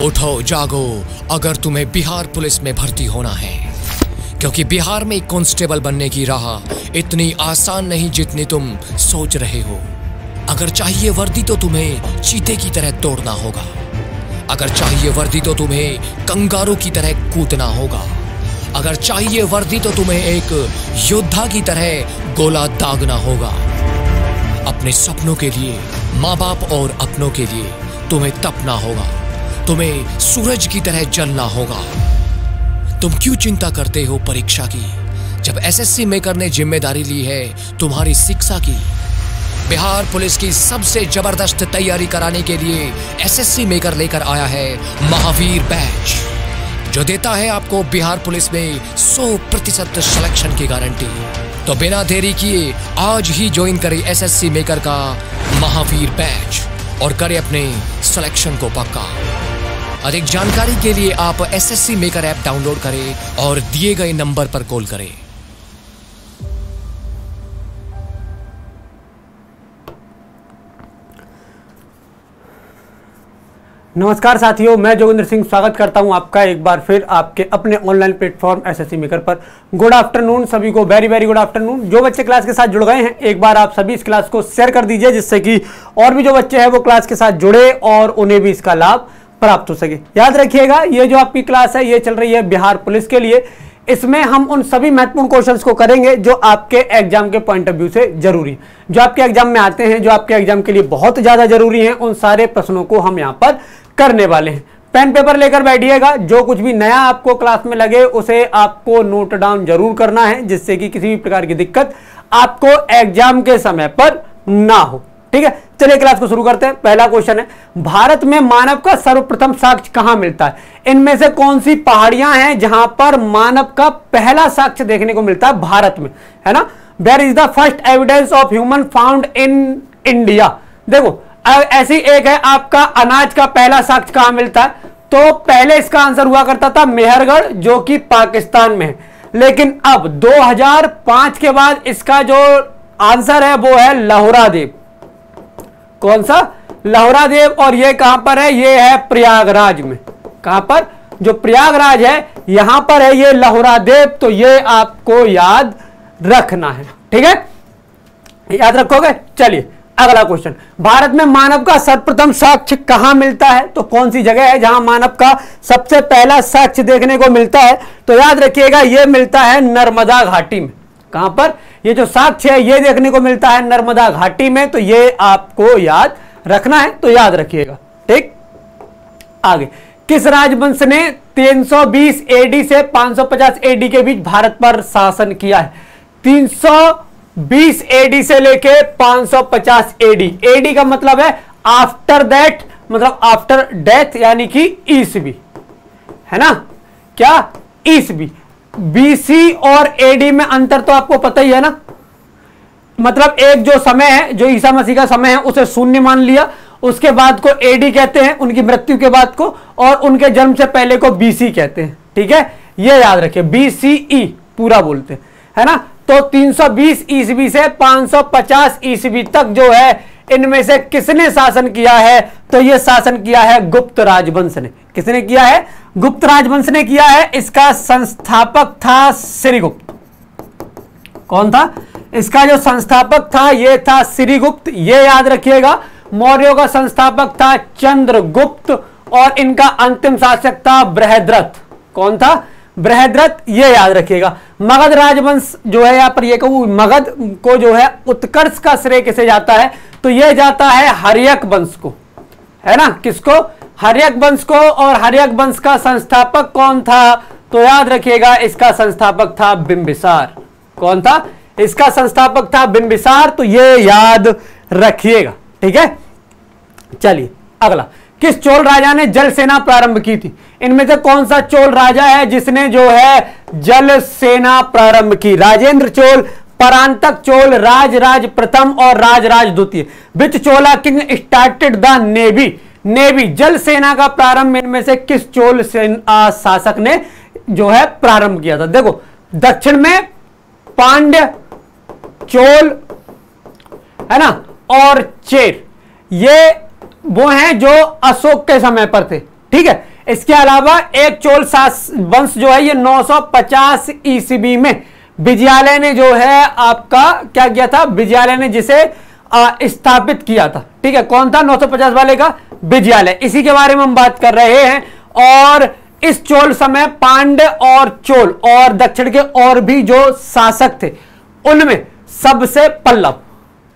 उठो जागो अगर तुम्हें बिहार पुलिस में भर्ती होना है, क्योंकि बिहार में कांस्टेबल बनने की राह इतनी आसान नहीं जितनी तुम सोच रहे हो। अगर चाहिए वर्दी तो तुम्हें चीते की तरह दौड़ना होगा, अगर चाहिए वर्दी तो तुम्हें कंगारू की तरह कूदना होगा, अगर चाहिए वर्दी तो तुम्हें एक योद्धा की तरह गोला दागना होगा। अपने सपनों के लिए, माँ बाप और अपनों के लिए तुम्हें तपना होगा, तुम्हें सूरज की तरह जलना होगा। तुम क्यों चिंता करते हो परीक्षा की, जब एसएससी मेकर ने जिम्मेदारी ली है तुम्हारी शिक्षा की। बिहार पुलिस की सबसे जबरदस्त तैयारी कराने के लिए एसएससी मेकर लेकर आया है महावीर बैच, जो देता है आपको बिहार पुलिस में 100% सिलेक्शन की गारंटी। तो बिना देरी किए आज ही ज्वाइन करें एसएससी मेकर का महावीर बैच और करें अपने सिलेक्शन को पक्का। अधिक जानकारी के लिए आप एसएससी मेकर ऐप डाउनलोड करें और दिए गए नंबर पर कॉल करें। नमस्कार साथियों, मैं जोगिंदर सिंह स्वागत करता हूं आपका एक बार फिर आपके अपने ऑनलाइन प्लेटफॉर्म एसएससी मेकर पर। गुड आफ्टरनून सभी को, वेरी वेरी गुड आफ्टरनून। जो बच्चे क्लास के साथ जुड़ गए हैं, एक बार आप सभी इस क्लास को शेयर कर दीजिए, जिससे कि और भी जो बच्चे हैं वो क्लास के साथ जुड़े और उन्हें भी इसका लाभ प्राप्त हो सके। याद रखिएगा, ये जो आपकी क्लास है ये चल रही है बिहार पुलिस के लिए। इसमें हम उन सभी महत्वपूर्ण क्वेश्चंस को करेंगे जो आपके एग्जाम के पॉइंट ऑफ व्यू से जरूरी है, जो आपके एग्जाम में आते हैं, जो आपके एग्जाम के लिए बहुत ज्यादा जरूरी है। उन सारे प्रश्नों को हम यहाँ पर करने वाले हैं। पेन पेपर लेकर बैठिएगा, जो कुछ भी नया आपको क्लास में लगे उसे आपको नोट डाउन जरूर करना है, जिससे कि किसी भी प्रकार की दिक्कत आपको एग्जाम के समय पर ना हो। ठीक है, चलिए क्लास को शुरू करते हैं। पहला क्वेश्चन है, भारत में मानव का सर्वप्रथम साक्ष्य कहां मिलता है? इनमें से कौन सी पहाड़ियां हैं जहां पर मानव का पहला साक्ष्य देखने को मिलता है भारत में, है ना? Where is the first evidence of human found in India? देखो, ऐसी एक है आपका अनाज का पहला साक्ष्य कहां मिलता है, तो पहले इसका आंसर हुआ करता था मेहरगढ़, जो कि पाकिस्तान में है। लेकिन अब 2005 के बाद इसका जो आंसर है वो है लहुरादेव। कौन सा? लहुरादेव। और ये कहां पर है? ये है प्रयागराज में। कहां पर? जो प्रयागराज है यहां पर है ये लहुरादेव। तो ये आपको याद रखना है। ठीक है, याद रखोगे। चलिए अगला क्वेश्चन, भारत में मानव का सर्वप्रथम साक्ष्य कहां मिलता है? तो कौन सी जगह है जहां मानव का सबसे पहला साक्ष्य देखने को मिलता है? तो याद रखिएगा, यह मिलता है नर्मदा घाटी में। कहां पर? ये जो साक्ष्य है ये देखने को मिलता है नर्मदा घाटी में। तो ये आपको याद रखना है, तो याद रखिएगा। ठीक, आगे, किस राजवंश ने 320 एडी से 550 एडी के बीच भारत पर शासन किया है? 320 एडी से लेके 550 एडी। एडी का मतलब है आफ्टर दैट, मतलब आफ्टर डेथ, यानी कि ईसवी, है ना? क्या? ईसवी। बीसी और एडी में अंतर तो आपको पता ही है ना। मतलब एक जो समय है, जो ईसा मसीह का समय है, उसे शून्य मान लिया, उसके बाद को एडी कहते हैं, उनकी मृत्यु के बाद को, और उनके जन्म से पहले को बीसी कहते हैं। ठीक है, ये याद रखिए, बीसीई पूरा बोलते हैं, है ना? तो 320 ईस्वी से 550 ईस्वी तक जो है, इनमें से किसने शासन किया है? तो यह शासन किया है गुप्त राजवंश ने। किसने किया है? गुप्त राजवंश ने किया है। इसका संस्थापक था श्रीगुप्त। कौन था? इसका जो संस्थापक था ये था श्रीगुप्त, ये याद रखिएगा। मौर्यों का संस्थापक था चंद्रगुप्त और इनका अंतिम शासक था बृहद्रथ। कौन था? बृहद्रथ, ये याद रखिएगा। मगध राजवंश जो है, यहां पर ये कहूं, मगध को जो है उत्कर्ष का श्रेय किसे जाता है? तो ये जाता है हर्यक वंश को, है ना? किसको? हर्यक वंश को। और हर्यक वंश का संस्थापक कौन था? तो याद रखिएगा, इसका संस्थापक था बिंबिसार। कौन था? इसका संस्थापक था बिंबिसार। तो ये याद रखिएगा। ठीक है, चलिए अगला, किस चोल राजा ने जल सेना प्रारंभ की थी? इनमें से कौन सा चोल राजा है जिसने जो है जल सेना प्रारंभ की? राजेंद्र चोल, परांतक चोल, राजराज प्रथम और राजराज द्वितीय। Which Chola king started the navy? Navy, जल सेना का प्रारंभ इनमें से किस चोल शासक ने जो है प्रारंभ किया था? देखो, दक्षिण में पांड्य, चोल, है ना, और चेर, ये वो हैं जो अशोक के समय पर थे। ठीक है, इसके अलावा एक चोल वंश जो है ये 950 ईस्वी में विजयालय ने जो है आपका क्या किया था, विजयालय ने जिसे स्थापित किया था। ठीक है, कौन था 950 वाले का, विजयालय, इसी के बारे में हम बात कर रहे हैं। और इस चोल समय पांड्य और चोल और दक्षिण के और भी जो शासक थे उनमें सबसे पल्लव,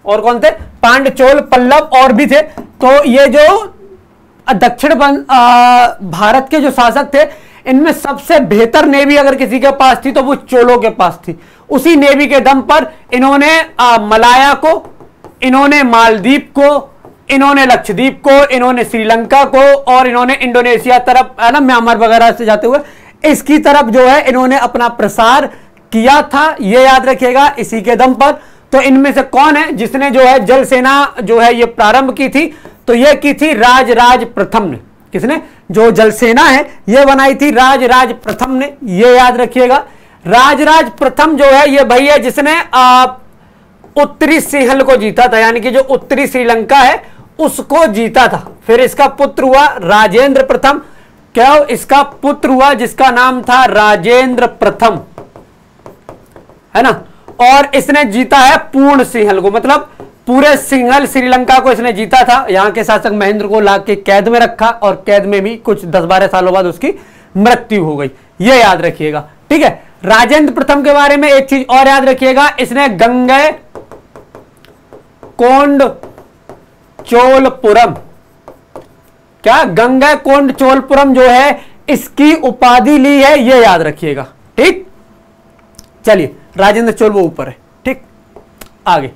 और कौन थे, पांड्य चोल पल्लव और भी थे। तो ये जो दक्षिण भारत के जो शासक थे इनमें सबसे बेहतर नेवी अगर किसी के पास थी तो वो चोलों के पास थी। उसी नेवी के दम पर इन्होंने मलाया को, इन्होंने मालदीव को, इन्होंने लक्षद्वीप को, इन्होंने श्रीलंका को और इन्होंने इंडोनेशिया तरफ है ना, म्यांमार वगैरह से जाते हुए इसकी तरफ जो है इन्होंने अपना प्रसार किया था, ये याद रखिएगा इसी के दम पर। तो इनमें से कौन है जिसने जो है जल सेना जो है ये प्रारंभ की थी, तो ये की थी राजराज प्रथम ने। किसने, जो जल सेना है ये बनाई थी राजराज प्रथम ने, ये याद रखिएगा। राजराज प्रथम जो है ये भैया जिसने उत्तरी सिंहल को जीता था, यानी कि जो उत्तरी श्रीलंका है उसको जीता था। फिर इसका पुत्र हुआ राजेंद्र प्रथम, क्या इसका पुत्र हुआ जिसका नाम था राजेंद्र प्रथम, है ना। और इसने जीता है पूर्ण सिंहल को, मतलब पूरे सिंहल श्रीलंका को इसने जीता था। यहां के शासक महेंद्र को ला के कैद में रखा और कैद में भी कुछ 10-12 सालों बाद उसकी मृत्यु हो गई, ये याद रखिएगा। ठीक है, राजेंद्र प्रथम के बारे में एक चीज और याद रखिएगा, इसने गंगै कोंड चोलपुरम, क्या गंगै कोंड चोलपुरम जो है इसकी उपाधि ली है, ये याद रखिएगा। ठीक, चलिए राजेंद्र चोल वो ऊपर है। ठीक, आगे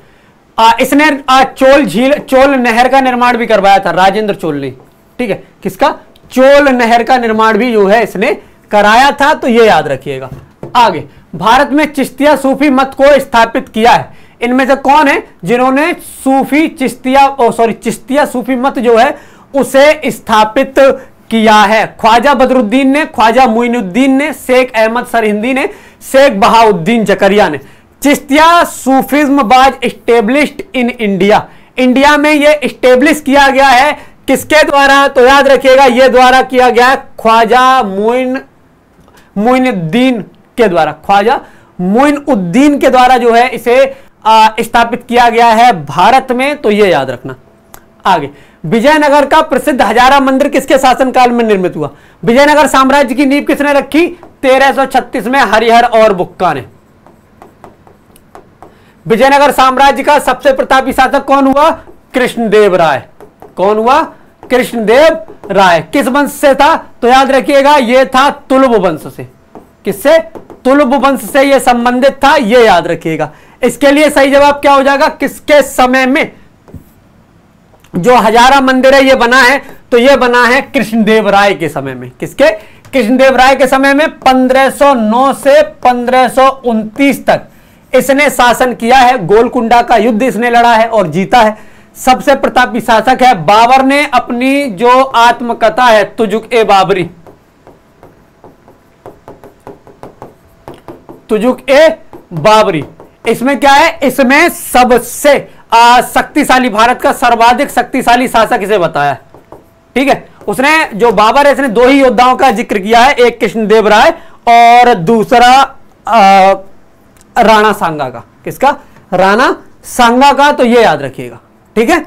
इसने चोल झील, चोल नहर का निर्माण भी करवाया था राजेंद्र चोल ने। ठीक है, किसका, चोल नहर का निर्माण भी जो है इसने कराया था, तो ये याद रखिएगा। आगे भारत में चिश्तिया सूफी मत को स्थापित किया है, इनमें से कौन है जिन्होंने सूफी चिश्तिया सूफी मत जो है उसे स्थापित किया है। ख्वाजा बदरुद्दीन ने, ख्वाजा मुइनुद्दीन ने, शेख अहमद सरहिंदी ने, शेख बहाउद्दीन जकरिया ने। Chishtiya Sufism was established in India, India में ये एस्टेब्लिश किया गया है किसके द्वारा, तो याद रखिएगा ये द्वारा किया गया है ख्वाजा मुइनुद्दीन के द्वारा, ख्वाजा मुइनुद्दीन के द्वारा जो है इसे स्थापित किया गया है भारत में, तो ये याद रखना। आगे विजयनगर का प्रसिद्ध हजारा मंदिर किसके शासनकाल में निर्मित हुआ, विजयनगर साम्राज्य की नींव किसने रखी, 1336 में हरिहर और बुक्का ने। विजयनगर साम्राज्य का सबसे प्रतापी शासक कौन हुआ, कृष्णदेव राय। कौन हुआ, कृष्णदेव राय। किस वंश से था, तो याद रखिएगा ये था तुलुब वंश से। किससे, तुलुब वंश से ये संबंधित था, ये याद रखिएगा। इसके लिए सही जवाब क्या हो जाएगा, किसके समय में जो हजारा मंदिर है ये बना है, तो ये बना है कृष्णदेव राय के समय में। किसके, कृष्णदेव राय के समय में 1509 से 1529 तक इसने शासन किया है। गोलकुंडा का युद्ध इसने लड़ा है और जीता है। सबसे प्रतापी शासक है। बाबर ने अपनी जो आत्मकथा है तुजुक ए बाबरी, तुजुक ए बाबरी, इसमें क्या है, इसमें सबसे शक्तिशाली, भारत का सर्वाधिक शक्तिशाली शासक इसे बताया है। ठीक है, उसने जो बाबर है इसने दो ही योद्धाओं का जिक्र किया है, एक कृष्णदेव राय और दूसरा राणा सांगा का। किसका, राणा सांगा का, तो ये याद रखिएगा। ठीक है,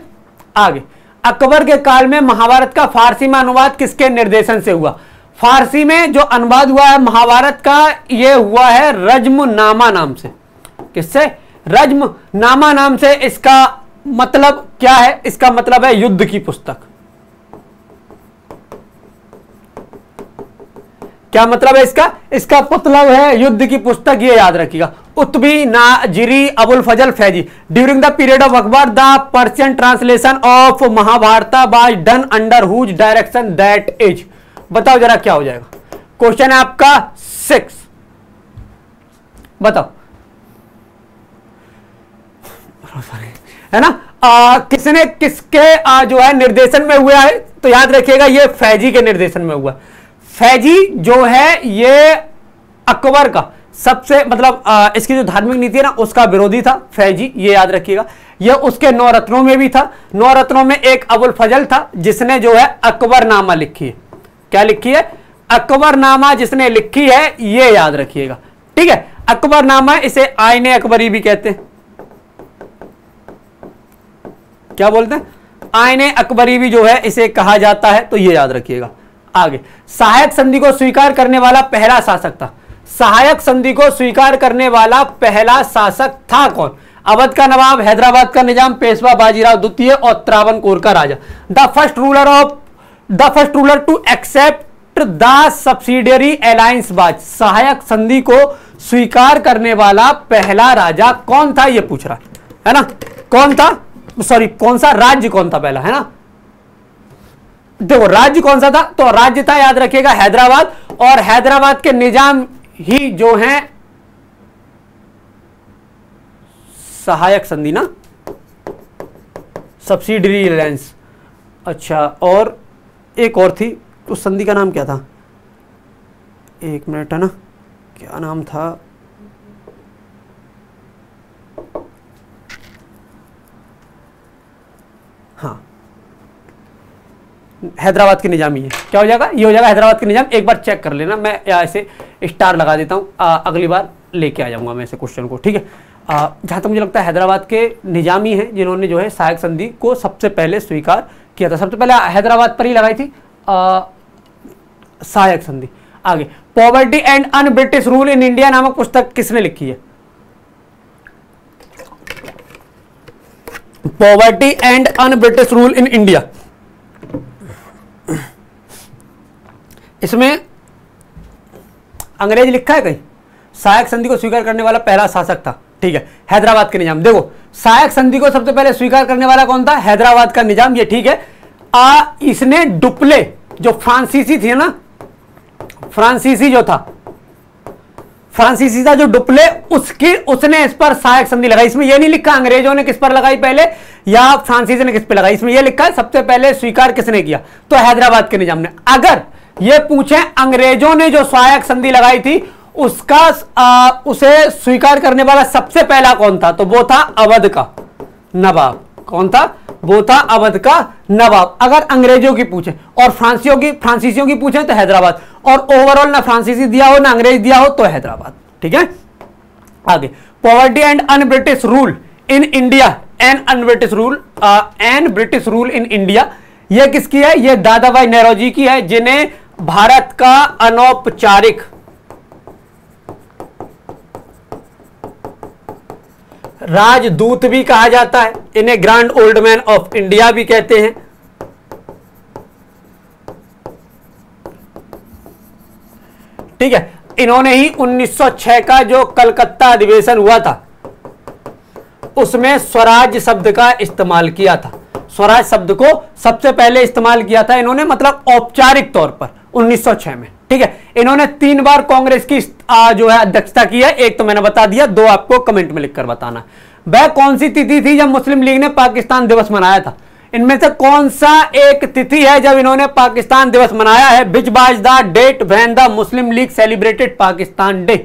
आगे अकबर के काल में महाभारत का फारसी में अनुवाद किसके निर्देशन से हुआ, फारसी में जो अनुवाद हुआ है महाभारत का ये हुआ है रज्मनामा नाम से। किससे, रज्मनामा नाम से। इसका मतलब क्या है, इसका मतलब है युद्ध की पुस्तक। क्या मतलब है इसका, इसका मतलब है युद्ध की पुस्तक, ये याद रखिएगा। Utbi Naziri Abul Fazal Faizi, during the period of Akbar the Persian translation of Mahabharata was done under whose direction that age. बताओ जरा क्या हो जाएगा, क्वेश्चन है आपका 6, बताओ, है ना। किसने किसके जो है निर्देशन में हुआ है, तो याद रखिएगा ये फैजी के निर्देशन में हुआ। फैजी जो है ये अकबर का सबसे मतलब इसकी जो धार्मिक नीति है ना उसका विरोधी था फैजी, ये याद रखिएगा। ये उसके 9 रत्नों में भी था। 9 रत्नों में एक अबुल फजल था जिसने जो है अकबरनामा लिखी है। क्या लिखी है? अकबरनामा जिसने लिखी है ये याद रखिएगा, ठीक है। अकबरनामा, इसे आईने अकबरी भी कहते हैं। क्या बोलते हैं? आईने अकबरी भी जो है इसे कहा जाता है, तो ये याद रखिएगा। आगे, सहायक संधि को स्वीकार करने वाला पहला शासक था। सहायक संधि को स्वीकार करने वाला पहला शासक था कौन? अवध का नवाब, हैदराबाद का निजाम, पेशवा बाजीराव द्वितीय और त्रावणकोर का राजा। The first ruler to accept the subsidiary alliance was. सहायक संधि को स्वीकार करने वाला पहला राजा कौन था, ये पूछ रहा है ना। कौन था, सॉरी, कौन सा राज्य कौन था पहला, है ना। देखो राज्य कौन सा था, तो राज्य था, याद रखिएगा, हैदराबाद। और हैदराबाद के निजाम ही जो हैं सहायक संधि ना, सब्सिडियरी अलायंस। अच्छा, और एक और थी, उस संधि का नाम क्या था? एक मिनट, है ना, क्या नाम था? हाँ, हैदराबाद के निजाम ही है। क्या हो जाएगा? ये हो जाएगा हैदराबाद के निजाम। एक बार चेक कर लेना, मैं ऐसे स्टार लगा देता हूँ, अगली बार लेके आ जाऊंगा मैं ऐसे क्वेश्चन को, ठीक है। जहाँ तक मुझे लगता है हैदराबाद के निजाम ही हैं जिन्होंने जो है सहायक संधि को सबसे पहले स्वीकार किया था। सबसे पहले हैदराबाद पर ही लगाई थी सहायक संधि। आगे, poverty and un British rule in India नामक पुस्तक किसने लिखी है? Poverty and un British rule in India, इसमें अंग्रेज लिखा है कहीं? सहायक संधि को स्वीकार करने वाला पहला शासक था, ठीक है, हैदराबाद के निजाम। देखो, सहायक संधि को सबसे पहले स्वीकार करने वाला कौन था? हैदराबाद का निजाम, ये ठीक है। इसने डुप्ले, जो फ्रांसीसी थी ना, फ्रांसीसी जो था, फ्रांसीसी था जो डुप्ले, उसने इस पर सहायक संधि लगाई। इसमें यह नहीं लिखा अंग्रेजों ने किस पर लगाई पहले या फ्रांसीसी ने किस पर लगाई, इसमें यह लिखा है सबसे पहले स्वीकार किसने किया, तो हैदराबाद के निजाम ने। अगर ये पूछे अंग्रेजों ने जो सहायक संधि लगाई थी उसे स्वीकार करने वाला सबसे पहला कौन था, तो वो था अवध का नवाब। कौन था? वो था अवध का नवाब। अगर अंग्रेजों की पूछे और फ्रांसीसियों की पूछे तो हैदराबाद, और ओवरऑल ना फ्रांसीसी दिया हो ना अंग्रेज दिया हो तो हैदराबाद, ठीक है। आगे, poverty and un British rule in India, un British rule in India, यह किसकी है? यह दादाभाई नौरोजी की है, जिन्हें भारत का अनौपचारिक राजदूत भी कहा जाता है। इन्हें grand old man of India भी कहते हैं, ठीक है। इन्होंने ही 1906 का जो कलकत्ता अधिवेशन हुआ था उसमें स्वराज शब्द का इस्तेमाल किया था। स्वराज शब्द को सबसे पहले इस्तेमाल किया था इन्होंने, मतलब औपचारिक तौर पर 1906 में, ठीक है। इन्होंने 3 बार कांग्रेस की जो है अध्यक्षता की है। एक तो मैंने बता दिया, 2 आपको कमेंट में लिखकर बताना। वह कौन सी तिथि थी जब मुस्लिम लीग ने पाकिस्तान दिवस मनाया था? इनमें से कौन सा एक तिथि है जब इन्होंने पाकिस्तान दिवस मनाया है? Which was the date when the Muslim League celebrated Pakistan day?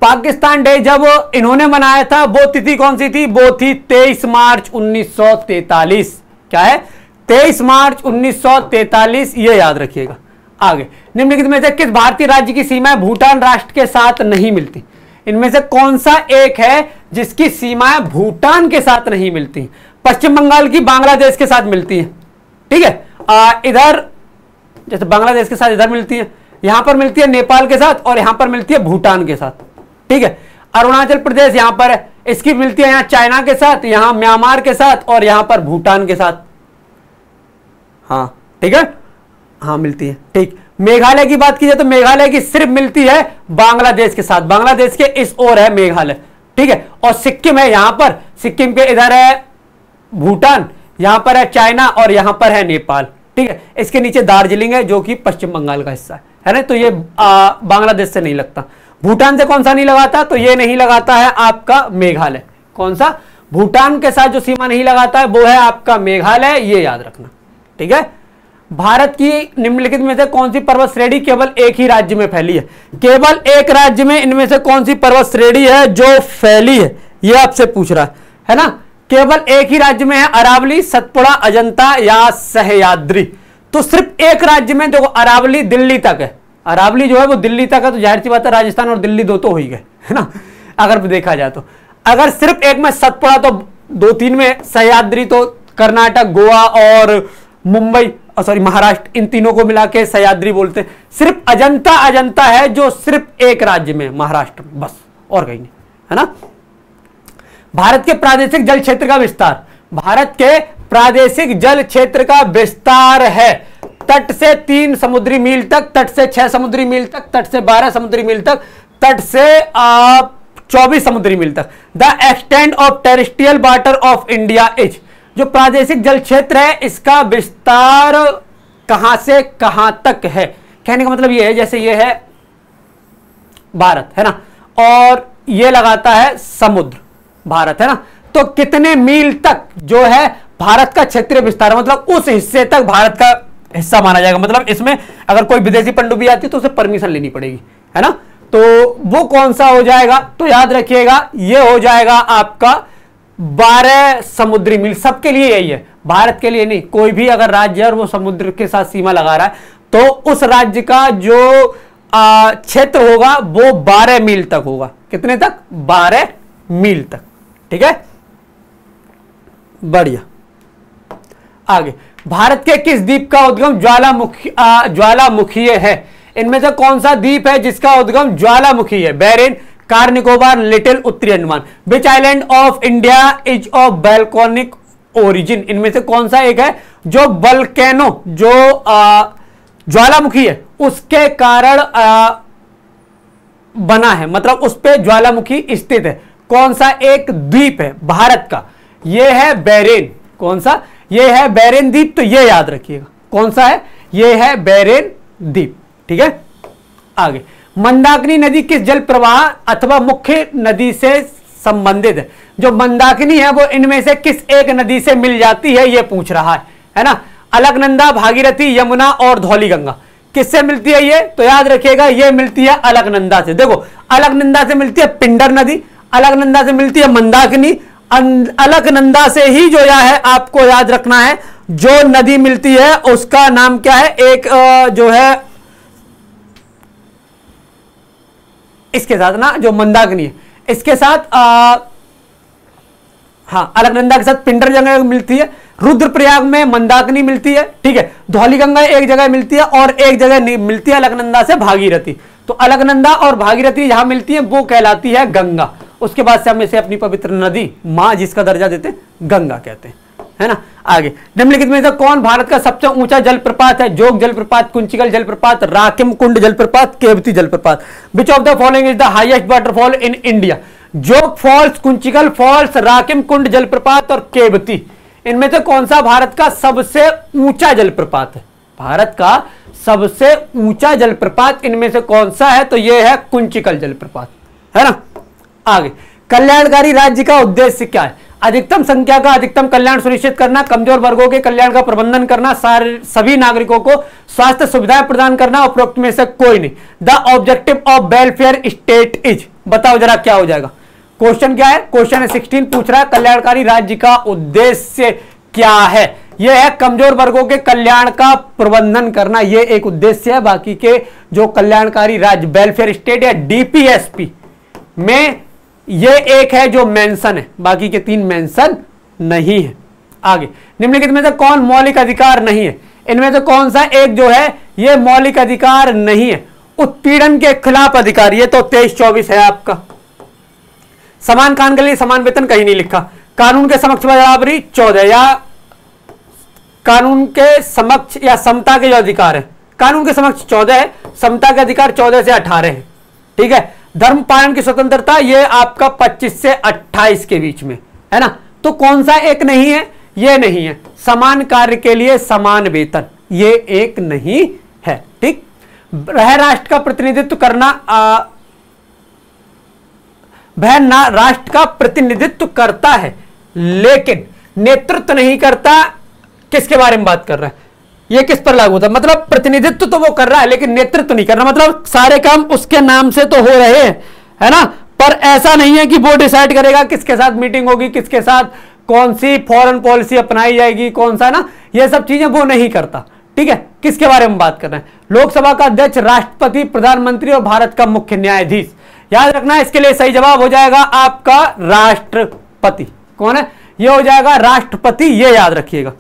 Pakistan day जब इन्होंने मनाया था वो तिथि कौन सी थी? वो थी 23 मार्च 1943। क्या है? 23 मार्च 1943, ये याद रखिएगा। आगे, निम्नलिखित में से किस भारतीय राज्य की सीमाएं भूटान राष्ट्र के साथ नहीं मिलती? इनमें से कौन सा एक है जिसकी सीमाएं भूटान के साथ नहीं मिलती? पश्चिम बंगाल की बांग्लादेश के साथ मिलती है, ठीक है। इधर जैसे बांग्लादेश के साथ इधर मिलती है, यहां पर मिलती है नेपाल के साथ, और यहां पर मिलती है भूटान के साथ, ठीक है। अरुणाचल प्रदेश यहां पर है, इसकी मिलती है यहां चाइना के साथ, यहां म्यांमार के साथ, और यहां पर भूटान के साथ। हाँ, ठीक है, हाँ मिलती है, ठीक। मेघालय की बात की जाए तो मेघालय की सिर्फ मिलती है बांग्लादेश के साथ, बांग्लादेश के इस ओर है मेघालय, ठीक है। और सिक्किम है यहां पर, सिक्किम के इधर है भूटान, यहां पर है चाइना, और यहां पर है नेपाल, ठीक है। इसके नीचे दार्जिलिंग है जो कि पश्चिम बंगाल का हिस्सा है ना। तो ये बांग्लादेश से नहीं लगता। भूटान से कौन सा नहीं लगाता? तो ये नहीं लगाता है आपका मेघालय। कौन सा? भूटान के साथ जो सीमा नहीं लगाता है वो है आपका मेघालय, ये याद रखना, ठीक है। भारत की निम्नलिखित में से कौन सी पर्वत श्रेणी केवल एक ही राज्य में फैली है? केवल एक राज्य में इनमें से कौन सी पर्वत श्रेणी है जो फैली है, यह आपसे पूछ रहा है ना। केवल एक ही राज्य में है, अरावली, सतपुड़ा, अजंता या सह्याद्री। तो सिर्फ एक राज्य में देखो, अरावली दिल्ली तक है, अरावली जो है वो दिल्ली तक है, तो जाहिर सी बात है राजस्थान और दिल्ली दो तो हो ही गए, है ना, अगर देखा जाए तो। अगर सिर्फ एक में सतपुड़ा, तो 2-3 में सह्याद्री, तो कर्नाटक, गोवा और मुंबई, सॉरी महाराष्ट्र, इन तीनों को मिला के सह्याद्री बोलते हैं। सिर्फ अजंता, अजंता है जो सिर्फ एक राज्य में, महाराष्ट्र में, बस, और कहीं नहीं, है ना। भारत के प्रादेशिक जल क्षेत्र का विस्तार, भारत के प्रादेशिक जल क्षेत्र का विस्तार है तट से 3 समुद्री मील तक, तट से 6 समुद्री मील तक, तट से 12 समुद्री मील तक, तट से 24 समुद्री मील तक। The extend of terrestrial water of India is, जो प्रादेशिक जल क्षेत्र है इसका विस्तार कहां से कहां तक है। कहने का मतलब यह है, जैसे ये है भारत, है ना, और ये लगाता है समुद्र, भारत, है ना, तो कितने मील तक जो है भारत का क्षेत्रीय विस्तार, मतलब उस हिस्से तक भारत का हिस्सा माना जाएगा। मतलब इसमें अगर कोई विदेशी पनडुब्बी आती है तो उसे परमिशन लेनी पड़ेगी, है ना, तो वो कौन सा हो जाएगा, तो याद रखिएगा ये हो जाएगा आपका 12 समुद्री मील। सबके लिए यही है, भारत के लिए नहीं, कोई भी अगर राज्य है और वो समुद्र के साथ सीमा लगा रहा है तो उस राज्य का जो क्षेत्र होगा वो 12 मील तक होगा। कितने तक? 12 मील तक, ठीक है, बढ़िया। आगे, भारत के किस द्वीप का उद्गम ज्वालामुखीय है? इनमें से कौन सा द्वीप है जिसका उद्गम ज्वालामुखी है? बैरेन, कार निकोबार, लिटिल उत्तरी Andaman. Which island of India is of volcanic origin? इनमें से कौन सा एक है जो वोल्केनो, जो ज्वालामुखी है उसके कारण बना है, मतलब उस पे ज्वालामुखी स्थित है? कौन सा एक द्वीप है भारत का? यह है बैरेन। कौन सा? यह है बैरेन द्वीप, तो यह याद रखिएगा। कौन सा है? यह है बैरेन द्वीप, ठीक है। आगे, मंदाकिनी नदी किस जल प्रवाह अथवा मुख्य नदी से संबंधित है? जो मंदाकिनी है वो इनमें से किस एक नदी से मिल जाती है, यह पूछ रहा है ना। अलकनंदा, भागीरथी, यमुना और धौलीगंगा किससे मिलती है ये? तो याद रखिएगा ये मिलती है अलकनंदा से। देखो, अलकनंदा से मिलती है पिंडर नदी, अलकनंदा से मिलती है मंदाकिनी, अलकनंदा से ही जो है आपको याद रखना है जो नदी मिलती है उसका नाम क्या है? एक जो है इसके साथ ना, जो मंदाकिनी है इसके साथ हाँ, अलकनंदा के साथ पिंडर जगह मिलती है, रुद्रप्रयाग में मंदाकिनी मिलती है, ठीक है। धौलीगंगा एक जगह मिलती है और एक जगह मिलती है अलकनंदा से भागीरथी। तो अलकनंदा और भागीरथी जहां मिलती है वो कहलाती है गंगा। उसके बाद से हम इसे अपनी पवित्र नदी, मां जिसका दर्जा देते हैं, गंगा कहते हैं, है ना। आगे, निम्नलिखित में से कौन भारत का सबसे ऊंचा जलप्रपात है? जोग जलप्रपात, कुंचिकल जलप्रपात, राकिम कुंड जलप्रपात, केवती जलप्रपात। Which of the following is the highest waterfall in India? जोग फॉल्स, कुंचिकल फॉल्स, राकिम कुंड जलप्रपात और केवती, इनमें से कौन सा भारत का सबसे ऊंचा जलप्रपात है? भारत का सबसे ऊंचा जलप्रपात इनमें से कौन सा है? तो यह है कुंचिकल जलप्रपात, है ना। आगे, कल्याणकारी राज्य का उद्देश्य क्या है? अधिकतम संख्या का अधिकतम कल्याण सुनिश्चित करना, कमजोर वर्गों के कल्याण का प्रबंधन करना, सभी नागरिकों को स्वास्थ्य सुविधाएं प्रदान करना, उपरोक्त में से कोई नहीं। The objective of welfare state is, बताओ जरा क्या हो जाएगा? क्वेश्चन क्या है? क्वेश्चन 16 पूछ रहा है कल्याणकारी राज्य का उद्देश्य क्या है? यह है कमजोर वर्गों के कल्याण का प्रबंधन करना, यह एक उद्देश्य है। बाकी के जो कल्याणकारी राज्य, वेलफेयर स्टेट या डीपीएसपी में ये एक है जो मेंशन है, बाकी के 3 मेंशन नहीं है। आगे, निम्नलिखित में से कौन मौलिक अधिकार नहीं है? इनमें से कौन सा एक जो है ये मौलिक अधिकार नहीं है? उत्पीड़न के खिलाफ अधिकार, ये तो 23-24 है आपका। समान काम के लिए समान वेतन, कहीं नहीं लिखा। कानून के समक्ष बराबरी 14, या कानून के समक्ष या समता के जो अधिकार है, कानून के समक्ष 14 है, समता के अधिकार 14 से 18 है, ठीक है। धर्म पालन की स्वतंत्रता ये आपका 25 से 28 के बीच में, है ना। तो कौन सा एक नहीं है? ये नहीं है। समान कार्य के लिए समान वेतन, ये एक नहीं है, ठीक। वह राष्ट्र का प्रतिनिधित्व करना, वह राष्ट्र का प्रतिनिधित्व करता है लेकिन नेतृत्व नहीं करता। किसके बारे में बात कर रहा है? ये किस पर लागू होता है? मतलब प्रतिनिधित्व तो वो कर रहा है लेकिन नेतृत्व नहीं कर रहा, मतलब सारे काम उसके नाम से तो हो रहे हैं, है ना। पर ऐसा नहीं है कि वो डिसाइड करेगा किसके साथ मीटिंग होगी, किसके साथ कौन सी फॉरेन पॉलिसी अपनाई जाएगी, कौन सा ना, ये सब चीजें वो नहीं करता, ठीक है, किसके बारे में बात कर रहे हैं? लोकसभा का अध्यक्ष, राष्ट्रपति, प्रधानमंत्री और भारत का मुख्य न्यायाधीश। याद रखना, इसके लिए सही जवाब हो जाएगा आपका राष्ट्रपति। कौन है? ये हो जाएगा राष्ट्रपति, ये याद रखिएगा।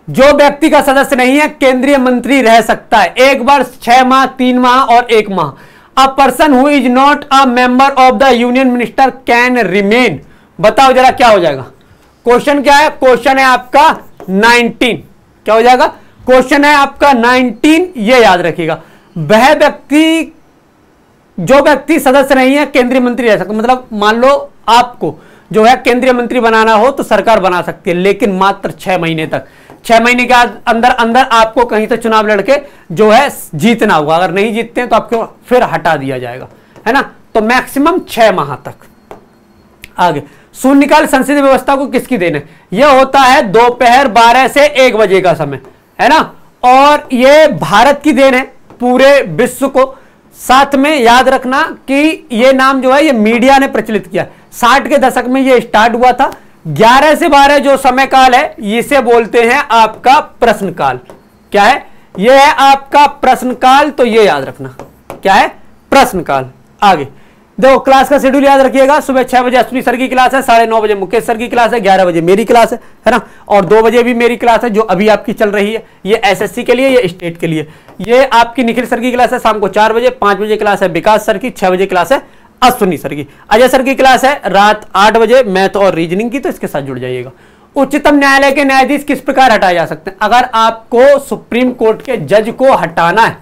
जो व्यक्ति का सदस्य नहीं है केंद्रीय मंत्री रह सकता है 1 वर्ष, 6 माह, 3 माह और 1 माह। A person who is not a member of the union minister can remain. बताओ जरा क्या हो जाएगा? क्वेश्चन क्या है? क्वेश्चन है आपका 19। क्या हो जाएगा? क्वेश्चन है आपका 19, ये याद रखिएगा। वह व्यक्ति, जो व्यक्ति सदस्य नहीं है केंद्रीय मंत्री रह सकता। मतलब मान लो आपको जो है केंद्रीय मंत्री बनाना हो तो सरकार बना सकती है, लेकिन मात्र 6 महीने तक। 6 महीने के अंदर अंदर आपको कहीं से चुनाव लड़के जो है जीतना होगा। अगर नहीं जीतते हैं तो आपको फिर हटा दिया जाएगा, है ना। तो मैक्सिमम 6 माह तक। आगे, शून्यकाल संसदीय व्यवस्था को किसकी देन है? यह होता है दोपहर 12 से 1 बजे का समय, है ना। और यह भारत की देन है पूरे विश्व को। साथ में याद रखना कि यह नाम जो है ये मीडिया ने प्रचलित किया। 60 के दशक में यह स्टार्ट हुआ था। 11 से 12 जो समय काल है इसे बोलते हैं आपका प्रश्नकाल। क्या है? यह है आपका प्रश्नकाल, तो यह याद रखना क्या है? प्रश्नकाल। आगे देखो, क्लास का शेड्यूल याद रखिएगा। सुबह 6 बजे अश्विनी सर की क्लास है, 9:30 बजे मुकेश सर की क्लास है, 11 बजे मेरी क्लास है ना। और 2 बजे भी मेरी क्लास है जो अभी आपकी चल रही है। ये एसएससी के लिए, ये स्टेट के लिए। ये आपकी निखिल सर की क्लास है शाम को 4 बजे। 5 बजे क्लास है विकास सर की, 6 बजे क्लास है अश्विनी सर की। अजय सर की क्लास है रात 8 बजे मैथ और रीजनिंग की, तो इसके साथ जुड़ जाइएगा। उच्चतम न्यायालय के न्यायाधीश किस प्रकार हटाए जा सकते हैं? अगर आपको सुप्रीम कोर्ट के जज को हटाना है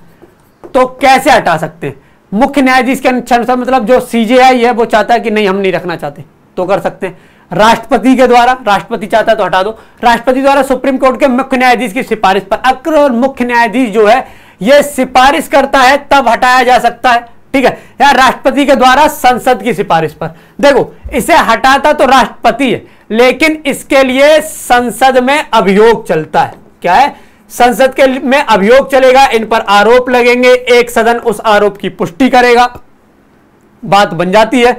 तो कैसे हटा सकते हैं? मुख्य न्यायाधीश के अनुसार, मतलब जो सीजेआई है वो चाहता है कि नहीं हम नहीं रखना चाहते तो कर सकते हैं। राष्ट्रपति के द्वारा, राष्ट्रपति चाहता है तो हटा दो। राष्ट्रपति द्वारा सुप्रीम कोर्ट के मुख्य न्यायाधीश की सिफारिश पर, अगर मुख्य न्यायाधीश जो है ये सिफारिश करता है तब हटाया जा सकता है, ठीक है। या राष्ट्रपति के द्वारा संसद की सिफारिश पर। देखो, इसे हटाता तो राष्ट्रपति है, लेकिन इसके लिए संसद में अभियोग चलता है। क्या है? संसद के में अभियोग चलेगा, इन पर आरोप लगेंगे, एक सदन उस आरोप की पुष्टि करेगा, बात बन जाती है,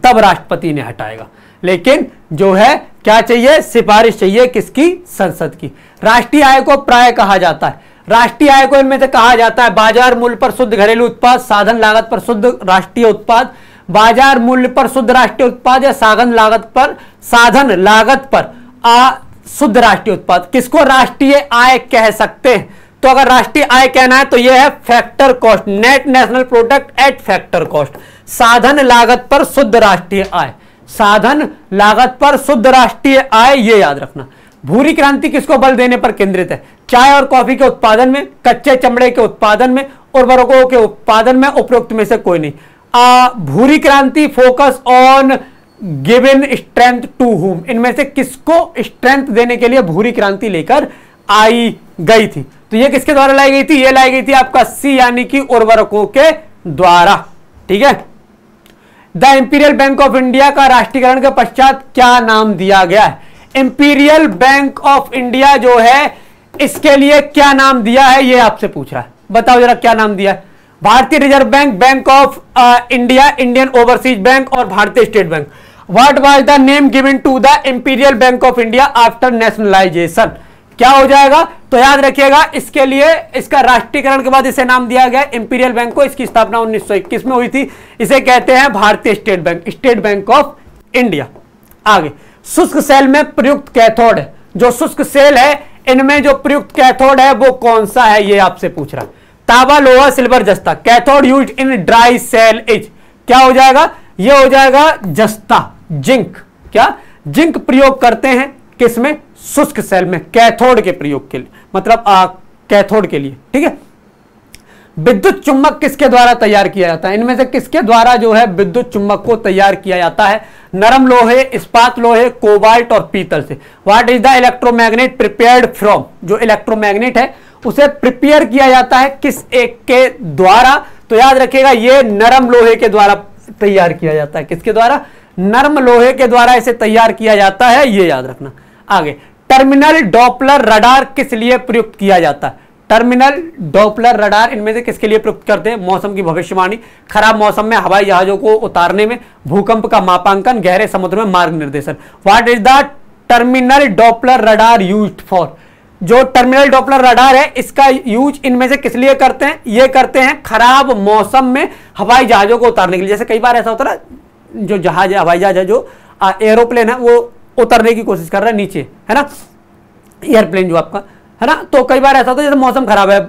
तब राष्ट्रपति ने हटाएगा। लेकिन जो है क्या चाहिए? सिफारिश चाहिए किसकी? संसद की। राष्ट्रीय आय को प्राय कहा जाता है। राष्ट्रीय आय को इनमें से कहा जाता है बाजार मूल्य पर शुद्ध घरेलू उत्पाद, साधन लागत पर शुद्ध राष्ट्रीय उत्पाद, बाजार मूल्य पर शुद्ध राष्ट्रीय उत्पाद, या साधन लागत पर शुद्ध राष्ट्रीय उत्पाद। किसको राष्ट्रीय आय कह सकते हैं? तो अगर राष्ट्रीय आय कहना है तो यह है factor cost, net national product at factor cost. साधन लागत पर शुद्ध राष्ट्रीय आय, साधन लागत पर शुद्ध राष्ट्रीय आय, ये याद रखना। भूरी क्रांति किसको बल देने पर केंद्रित है? चाय और कॉफी के उत्पादन में, कच्चे चमड़े के उत्पादन में, उर्वरकों के उत्पादन में, उपरोक्त में से कोई नहीं। भूरी क्रांति focus on given strength to whom, इनमें से किसको स्ट्रेंथ देने के लिए भूरी क्रांति लेकर आई गई थी? तो ये किसके द्वारा लाई गई थी? ये लाई गई थी आपका सी, यानी कि उर्वरकों के द्वारा, ठीक है। The imperial bank of India का राष्ट्रीयकरण के पश्चात क्या नाम दिया गया है? इंपीरियल बैंक ऑफ इंडिया जो है इसके लिए क्या नाम दिया है, ये आपसे पूछ रहा है। बताओ जरा क्या नाम दिया है? भारतीय reserve bank, bank of India, Indian overseas bank और भारतीय state bank. What was the name given to the imperial bank of India after nationalisation? क्या हो जाएगा? तो याद रखिएगा, इसके लिए इसका राष्ट्रीयकरण के बाद इसे नाम दिया गया इंपीरियल बैंक को। इसकी स्थापना 1921 में हुई थी। इसे कहते हैं भारतीय state bank, state bank of India. आगे, शुष्क सेल में प्रयुक्त कैथोड है, जो शुष्क सेल है इनमें जो प्रयुक्त कैथोड है वो कौन सा है, ये आपसे पूछ रहा है। तांबा, लोहा, सिल्वर, जस्ता। Cathode used in dry cell is, क्या हो जाएगा? ये हो जाएगा जस्ता, जिंक। क्या? जिंक प्रयोग करते हैं किसमें? शुष्क सेल में, कैथोड के प्रयोग के लिए, मतलब कैथोड के लिए, ठीक है। विद्युत चुम्बक किसके द्वारा तैयार किया जाता है? इनमें से किसके द्वारा जो है विद्युत चुम्बक को तैयार किया जाता है? नरम लोहे, इस्पात लोहे, कोबाल्ट और पीतल से। What is the electromagnet prepared from? जो इलेक्ट्रोमैग्नेट है उसे प्रिपेयर किया जाता है किस एक के द्वारा? तो याद रखिएगा, ये नरम लोहे के द्वारा तैयार किया जाता है। किसके द्वारा? नरम लोहे के द्वारा इसे तैयार किया जाता है, ये याद रखना। आगे, टर्मिनल डॉपलर रडार किस लिए प्रयुक्त किया जाता है? टर्मिनल डॉपलर रडार इनमें से किसके लिए प्रयुक्त करते हैं? मौसम की भविष्यवाणी, खराब मौसम में हवाई जहाजों को उतारने में, भूकंप का मापांकन, गहरे समुद्र में मार्ग निर्देशन। What is the terminal Doppler radar used for? जो टर्मिनल डॉपलर रडार है इसका यूज इनमें से किस लिए करते हैं? ये करते हैं खराब मौसम में हवाई जहाजों को उतारने के लिए। जैसे कई बार ऐसा होता है ना, जो जहाज है, हवाई जहाज है, जो एरोप्लेन है, वो उतरने की कोशिश कर रहा है नीचे, है ना, एयरप्लेन जो आपका है ना, तो कई बार ऐसा होता है जैसे मौसम खराब है,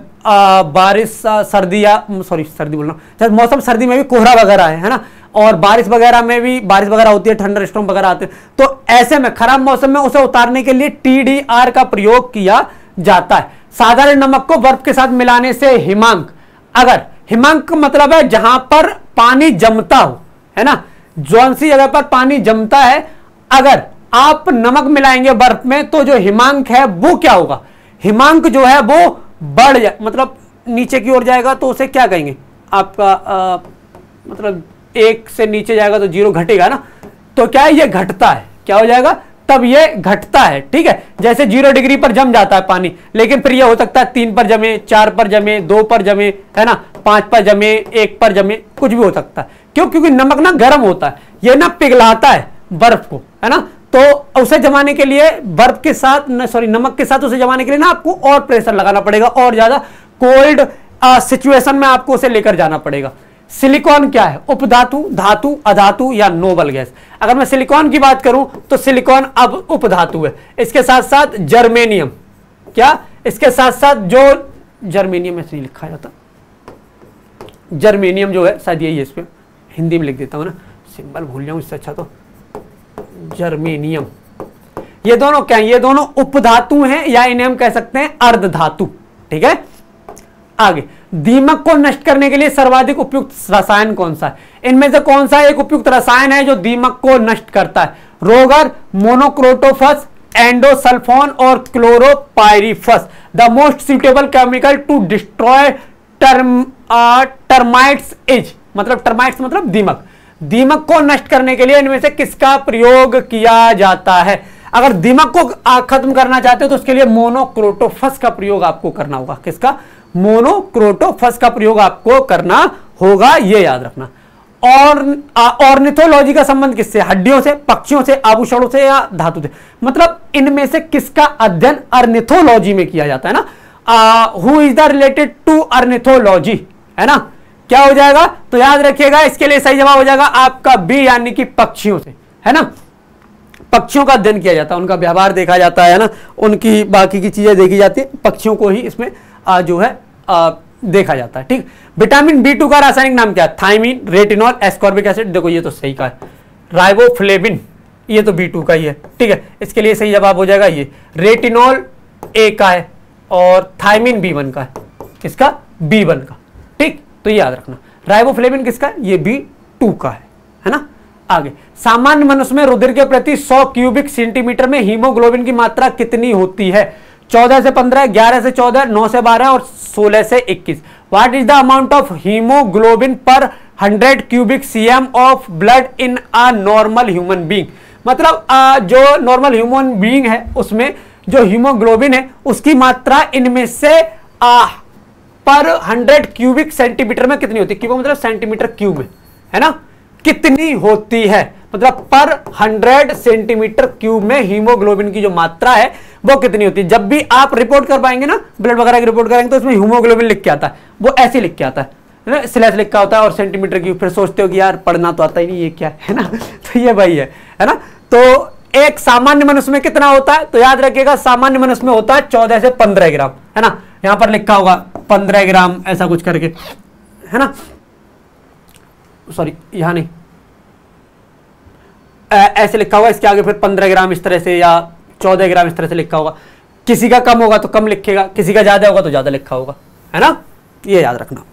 बारिश, सर्दी, या सॉरी सर्दी बोल रहा हूँ, जैसे मौसम सर्दी में भी कोहरा वगैरह है ना, और बारिश वगैरह में भी बारिश वगैरह होती है, थंडर स्टॉर्म वगैरह आते हैं, तो ऐसे में खराब मौसम में उसे उतारने के लिए TDR का प्रयोग किया जाता है। साधारण नमक को बर्फ के साथ मिलाने से हिमांक, अगर हिमांक मतलब है जहां पर पानी जमता हो, है ना, जौन सी जगह पर पानी जमता है, अगर आप नमक मिलाएंगे बर्फ में तो जो हिमांक है वो क्या होगा? हिमांक जो है वो बढ़ जाए, मतलब नीचे की ओर जाएगा, तो उसे क्या कहेंगे आपका, मतलब 1 से नीचे जाएगा तो 0 घटेगा ना, तो क्या है, ये घटता है, क्या हो जाएगा, तब ये घटता है। ठीक है, जैसे 0 डिग्री पर जम जाता है पानी, लेकिन फिर ये हो सकता है 3 पर जमे, 4 पर जमे, 2 पर जमे, है ना, 5 पर जमे, 1 पर जमे, कुछ भी हो सकता है। क्यों? क्योंकि नमक ना गर्म होता है, ये ना पिघलाता है बर्फ को, है ना, तो उसे जमाने के लिए बर्फ के साथ, सॉरी नमक के साथ उसे जमाने के लिए ना आपको और प्रेशर लगाना पड़ेगा, और ज्यादा कोल्ड सिचुएशन में आपको उसे लेकर जाना पड़ेगा। सिलिकॉन क्या है? उपधातु, धातु, अधातु या नोबल गैस? अगर मैं सिलिकॉन की बात करूं तो सिलिकॉन अब उपधातु है। इसके साथ साथ जर्मेनियम, क्या? इसके साथ साथ जो जर्मेनियम ऐसे ही लिखा जाता, जर्मेनियम जो है, शायद यही है, इस पे हिंदी में लिख देता हूं ना, सिंबल भूल जाऊं इससे अच्छा, तो जर्मेनियम, ये दोनों क्या है? ये दोनों उपधातु हैं, या इन्हें हम कह सकते हैं अर्धधातु। ठीक है, आगे, दीमक को नष्ट करने के लिए सर्वाधिक उपयुक्त रसायन कौन सा है? इनमें से कौन सा एक उपयुक्त रसायन है जो दीमक को नष्ट करता है? रोगर, मोनोक्रोटोफस, एंडोसल्फोन और chlorpyrifos. The most suitable chemical to destroy termites is, मतलब टर्माइट्स मतलब दीमक, दीमक को नष्ट करने के लिए इनमें से किसका प्रयोग किया जाता है? अगर दीमक को खत्म करना चाहते हो तो उसके लिए मोनोक्रोटोफस का प्रयोग आपको करना होगा। किसका? मोनोक्रोटोफस का प्रयोग आपको करना होगा, ये याद रखना। और ऑर्निथोलॉजी का संबंध किससे? हड्डियों से, पक्षियों से, आभूषणों से या धातु से? मतलब इनमें से किसका अध्ययन ऑर्निथोलॉजी में किया जाता है ना। Who is the related to ornithology, है ना, क्या हो जाएगा? तो याद रखिएगा, इसके लिए सही जवाब हो जाएगा आपका बी, यानी कि पक्षियों से, है ना। पक्षियों का अध्ययन किया जाता है, उनका व्यवहार देखा जाता है ना, उनकी बाकी की चीजें देखी जाती है, पक्षियों को ही इसमें जो है देखा जाता है। ठीक, विटामिन B2 का रासायनिक नाम क्या है? Thiamine, retinol, ascorbic acid. देखो ये तो सही का है, राइबोफ्लेविन, ये तो B2 का ही है। ठीक है, इसके लिए सही जवाब हो जाएगा ये, रेटिनॉल A का है और थायमीन B1 का है। किसका? B1 का। ठीक, तो ये याद रखना। राइबोफ्लेविन किसका? ये B2 का है ना। आगे, सामान्य मनुष्य में रुधिर के प्रति 100 क्यूबिक सेंटीमीटर में हीमोग्लोबिन की मात्रा कितनी होती है? 14 से 15, 11 से 14, 9 से 12 और 16 से 21। What is the amount of haemoglobin पर 100 cubic cm of blood in a normal human being? मतलब जो नॉर्मल ह्यूमन बीइंग है उसमें जो हीमोग्लोबिन है उसकी मात्रा इनमें से पर 100 क्यूबिक सेंटीमीटर में कितनी होती है? क्यूब मतलब सेंटीमीटर क्यूब में, है ना, कितनी होती है? मतलब पर 100 सेंटीमीटर क्यूब में हीमोग्लोबिन की जो मात्रा है वो कितनी होती है? जब भी आप रिपोर्ट कर पाएंगे ना, ब्लड वगैरह की रिपोर्ट करेंगे, तो उसमें हीमोग्लोबिन लिख के आता है, वो ऐसे लिख के आता है, स्लैश लिखा होता है और सेंटीमीटर क्यूब। फिर सोचते हो कि यार पढ़ना तो आता ही नहीं, ये क्या है ना, तो ये भाई है ना। तो एक सामान्य मनुष्य में कितना होता है? तो याद रखिएगा, सामान्य मनुष्य में होता है 14 से 15 ग्राम, है ना, यहां पर लिखा होगा 15 ग्राम ऐसा कुछ करके, है ना, सॉरी यहां नहीं, ऐसे लिखा हुआ, इसके आगे फिर 15 ग्राम इस तरह से या 14 ग्राम इस तरह से लिखा होगा। किसी का कम होगा तो कम लिखेगा, किसी का ज्यादा होगा तो ज्यादा लिखा होगा, है ना, ये याद रखना।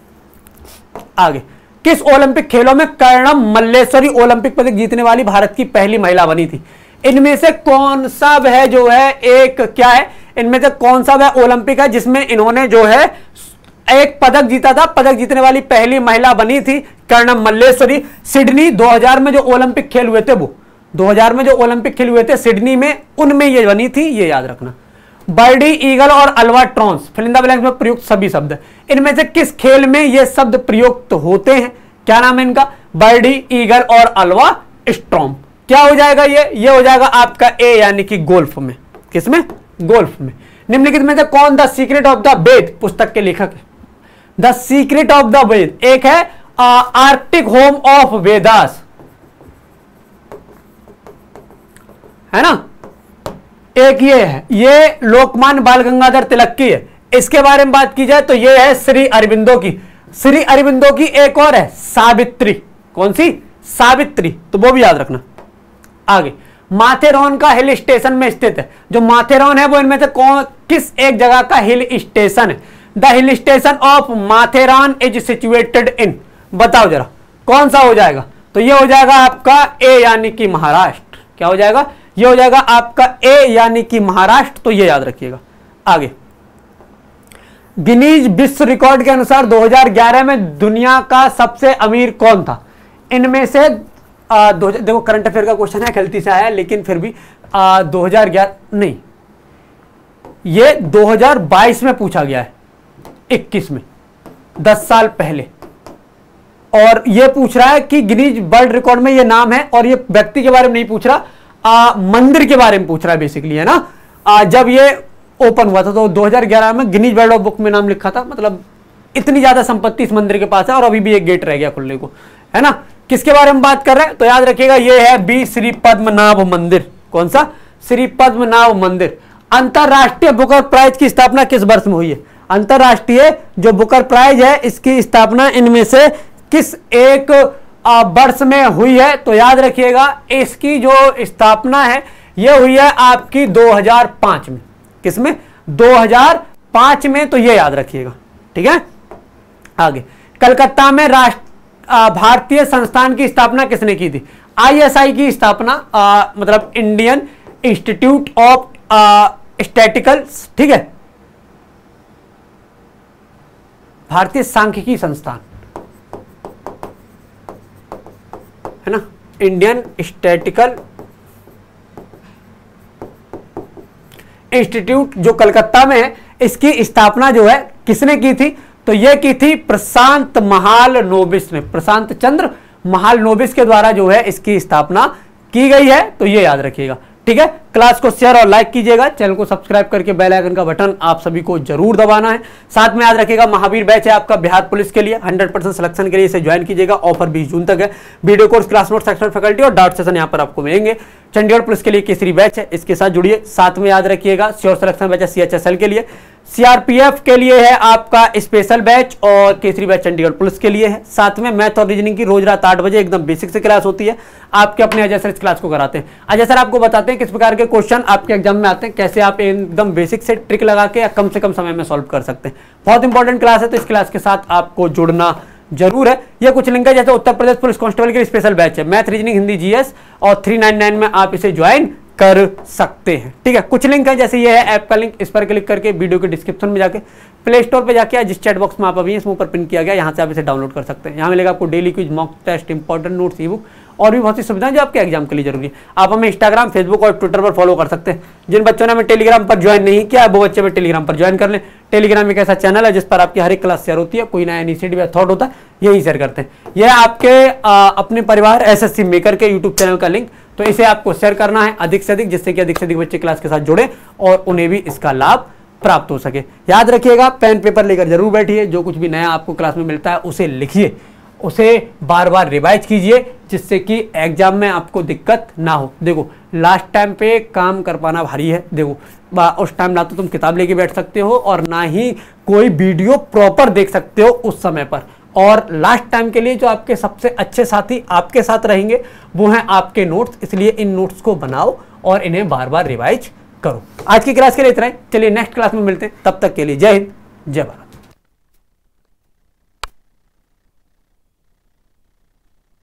आगे, किस ओलंपिक खेलों में कर्णम मल्लेश्वरी ओलंपिक पदक जीतने वाली भारत की पहली महिला बनी थी? इनमें से कौन सा वह जो है एक क्या है, इनमें से कौन सा वह ओलंपिक है जिसमें इन्होंने जो है एक पदक जीता था? पदक जीतने वाली पहली महिला बनी थी कर्णम मल्लेश्वरी। सिडनी 2000 में जो ओलंपिक खेल हुए थे, वो 2000 में जो ओलंपिक खेल हुए थे सिडनी में, उनमें ये बनी थी, ये याद रखना। बर्डी, ईगल और अल्बाट्रॉन्स, फिल इन द ब्लैंक्स में प्रयुक्त सभी शब्द, इनमें से किस खेल में ये शब्द प्रयुक्त होते हैं? क्या नाम है इनका? बर्डी, ईगल और अल्बाट्रॉन। क्या हो जाएगा ये हो जाएगा आपका ए, यानी कि गोल्फ में। किसमें? गोल्फ में। निम्नलिखित में से कौन द सीक्रेट ऑफ द वेद पुस्तक के लेखक है? द सीक्रेट ऑफ द वेद, एक है आर्कटिक होम ऑफ वेदास, है ना, एक ये है, ये लोकमान्य बाल गंगाधर तिलक की है। इसके बारे में बात की जाए तो ये है श्री अरविंदो की। श्री अरविंदो की एक और है सावित्री, कौन सी? सावित्री, तो वो भी याद रखना। आगे, माथेरॉन का हिल स्टेशन में स्थित है। जो माथेरॉन है वो इनमें से कौन किस एक जगह का हिल स्टेशन है? The hill station of Matheran is situated in, बताओ जरा कौन सा हो जाएगा? तो ये हो जाएगा आपका ए यानी कि महाराष्ट्र। क्या हो जाएगा? ये हो जाएगा आपका ए यानी कि महाराष्ट्र, तो ये याद रखिएगा। आगे, गिनीज विश्व रिकॉर्ड के अनुसार 2011 में दुनिया का सबसे अमीर कौन था? इनमें से देखो करंट अफेयर का क्वेश्चन है, गलती से आया, लेकिन फिर भी 2011 नहीं, ये 2022 में पूछा गया है, 21 में, 10 साल पहले। और ये पूछ रहा है कि गिनीज वर्ल्ड रिकॉर्ड में ये नाम है, और ये व्यक्ति के बारे में नहीं पूछ रहा, मंदिर के बारे में पूछ रहा है बेसिकली, है ना। जब ये ओपन हुआ था तो 2011 में गिनीज वर्ल्ड ऑफ बुक में नाम लिखा था। मतलब इतनी ज्यादा संपत्ति इस मंदिर के पास है, और अभी भी एक गेट रह गया खुलने को, है ना। किसके बारे में बात कर रहे हैं? तो याद रखिएगा ये है बी श्री पद्मनाभ मंदिर। कौन सा? श्री पद्मनाभ मंदिर। अंतरराष्ट्रीय बुकर प्राइज की स्थापना किस वर्ष में हुई है? अंतरराष्ट्रीय जो बुकर प्राइज है इसकी स्थापना इनमें से किस एक वर्ष में हुई है? तो याद रखिएगा इसकी जो स्थापना है ये हुई है आपकी 2005 में। किसमें? 2005 में, तो ये याद रखिएगा, ठीक है। आगे, कलकत्ता में भारतीय संस्थान की स्थापना किसने की थी? आईएसआई की स्थापना, मतलब इंडियन इंस्टीट्यूट ऑफ स्टैटिकल्स, ठीक है, भारतीय सांख्यिकी संस्थान, है ना, इंडियन स्टैटिकल इंस्टीट्यूट जो कलकत्ता में है, इसकी स्थापना जो है किसने की थी? तो यह की थी प्रशांत महालनोबिस ने, प्रशांत चंद्र महालनोबिस के द्वारा जो है इसकी स्थापना की गई है। तो ये याद रखिएगा, ठीक है। क्लास को शेयर और लाइक कीजिएगा, चैनल को सब्सक्राइब करके बेल आइकन का बटन आप सभी को जरूर दबाना है। साथ में याद रखिएगा महावीर बैच है आपका बिहार पुलिस के लिए, 100% सिलेक्शन के लिए इसे ज्वाइन कीजिएगा। ऑफर 20 जून तक है। Video course, class note, section faculty और डाउट सेशन यहाँ पर आपको मिलेंगे। चंडीगढ़ पुलिस के लिए केसरी बैच है, इसके साथ जुड़िए। साथ में याद रखिएगा श्योर सिलेक्शन बैच है CHSL के लिए, CRPF के लिए है आपका स्पेशल बैच, और केसरी बैच चंडीगढ़ पुलिस के लिए है। साथ में मैथ और रीजनिंग की रोज रात 8 बजे एकदम बेसिक से क्लास होती है, आपके अपने अजय सर इस क्लास को कराते हैं। अजय सर आपको बताते हैं किस प्रकार के क्वेश्चन आपके एग्जाम में आते हैं, कैसे आप एकदम बेसिक से ट्रिक लगा के या कम से कम समय में सॉल्व कर सकते हैं। बहुत इंपॉर्टेंट क्लास है, तो इस क्लास के साथ आपको जुड़ना जरूर है। ये कुछ लिंक है, जैसे उत्तर प्रदेश पुलिस कांस्टेबल के लिए स्पेशल बैच है, मैथ रीजनिंग हिंदी GS, और 399 में आप इसे ज्वाइन कर सकते हैं, ठीक है। कुछ लिंक है, जैसे ये है ऐप का लिंक, इस पर क्लिक करके वीडियो के डिस्क्रिप्शन में जाके प्ले स्टोर पे जाके, जिस चैट बॉक्स में आप अभी इसमें ऊपर पिन किया गया, यहाँ से आप इसे डाउनलोड कर सकते हैं। यहाँ मिलेगा आपको daily quiz, mock test, important notes, e book और भी बहुत सी सुविधाएं जो आपके एग्जाम के लिए जरूरी है। आप हमें इंस्टाग्राम, फेसबुक और ट्विटर पर फॉलो कर सकते हैं। जिन बच्चों ने हमें टेलीग्राम पर ज्वाइन नहीं किया वो बच्चे में टेलीग्राम पर ज्वाइन कर लें। टेलीग्राम एक ऐसा चैनल है जिस पर आपकी हर एक क्लास शेयर होती है, कोई नया इनिशिएटिव या थॉट होता है यही शेयर करते हैं। यह आपके अपने परिवार SSC मेकर के यूट्यूब चैनल का लिंक, तो इसे आपको शेयर करना है अधिक से अधिक, जिससे कि अधिक से अधिक बच्चे क्लास के साथ जुड़े और उन्हें भी इसका लाभ प्राप्त हो सके। याद रखिएगा पेन पेपर लेकर जरूर बैठिए, जो कुछ भी नया आपको क्लास में मिलता है उसे लिखिए, उसे बार बार रिवाइज कीजिए, जिससे कि एग्जाम में आपको दिक्कत ना हो। देखो लास्ट टाइम पे काम कर पाना भारी है। देखो उस टाइम ना तो तुम किताब लेके बैठ सकते हो और ना ही कोई वीडियो प्रॉपर देख सकते हो उस समय पर। और लास्ट टाइम के लिए जो आपके सबसे अच्छे साथी आपके साथ रहेंगे वो हैं आपके नोट्स, इसलिए इन नोट्स को बनाओ और इन्हें बार बार रिवाइज करो। आज की क्लास के लिए इतना ही, चलिए नेक्स्ट क्लास में मिलते हैं, तब तक के लिए जय हिंद, जय भारत।